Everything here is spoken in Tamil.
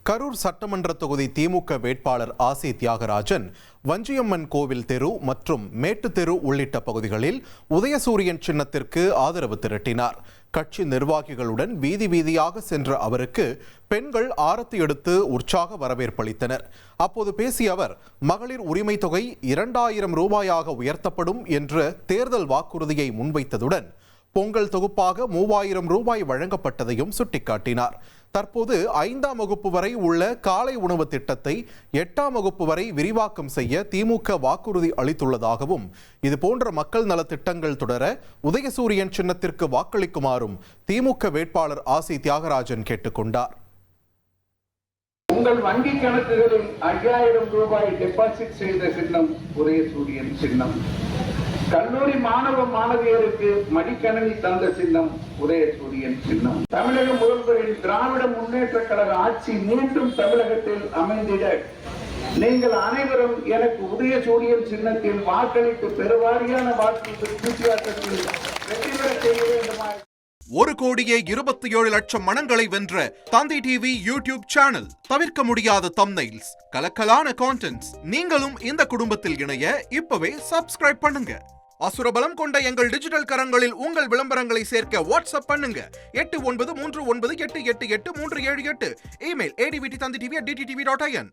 கரூர் சட்டமன்ற தொகுதி திமுக வேட்பாளர் ஆசி தியாகராஜன் வஞ்சியம்மன் கோவில் தெரு மற்றும் மேட்டு தெரு உள்ளிட்ட பகுதிகளில் உதயசூரியன் சின்னத்திற்கு ஆதரவு திரட்டினார். கட்சி நிர்வாகிகளுடன் வீதி வீதியாக சென்ற அவருக்கு பெண்கள் ஆரத்தி எடுத்து உற்சாக வரவேற்பளித்தனர். அப்போது பேசிய அவர், மகளிர் உரிமை தொகை 2000 ரூபாயாக உயர்த்தப்படும் என்ற தேர்தல் வாக்குறுதியை முன்வைத்ததுடன் பொங்கல் தொகுப்பாக 3000 ரூபாய் வழங்கப்பட்டதையும் சுட்டிக்காட்டினார். தற்போது 5ஆம் வகுப்பு வரை உள்ள காலை உணவு திட்டத்தை 8ஆம் வகுப்பு வரை விரிவாக்கம் செய்ய திமுக வாக்குறுதி அளித்துள்ளதாகவும், இதுபோன்ற மக்கள் நலத்திட்டங்கள் தொடர உதயசூரியன் சின்னத்திற்கு வாக்களிக்குமாறும் திமுக வேட்பாளர் ஆசி தியாகராஜன் கேட்டுக்கொண்டார். உங்கள் வங்கி கணக்குகளில் 5000 ரூபாய் டெபாசிட் செய்த சின்னம் உதயசூரியன் சின்னம். கல்லூரி மாணவ மாணவியருக்கு மடிக்கணினி தந்த சின்னம் உதயசூரியன் சின்னம். தமிழக முதல்வரின் திராவிட முன்னேற்ற கழக ஆட்சி மீண்டும் தமிழகத்தில் அமைந்திட நீங்கள் அனைவரும் எனக்கு உதயசூரியன் சின்னத்தில் வாக்களித்து பெருவாரியான வாக்கு வித்தியாசத்தில் வெற்றி பெற செய்ய வேண்டுமா? 1,27,00,000 மனங்களை வென்ற தந்தி டிவி யூடியூப் சேனல். தவிர்க்க முடியாத தம்ப்நெயில்ஸ், கலக்கலான கான்டென்ட்ஸ். நீங்களும் இந்த குடும்பத்தில் இணைய இப்பவே சப்ஸ்கிரைப் பண்ணுங்க. அசுரபலம் கொண்ட எங்கள் டிஜிட்டல் கரங்களில் உங்கள் விளம்பரங்களை சேர்க்க வாட்ஸ்அப் பண்ணுங்க. 8939888378. Email advtthanditv@dttv.in.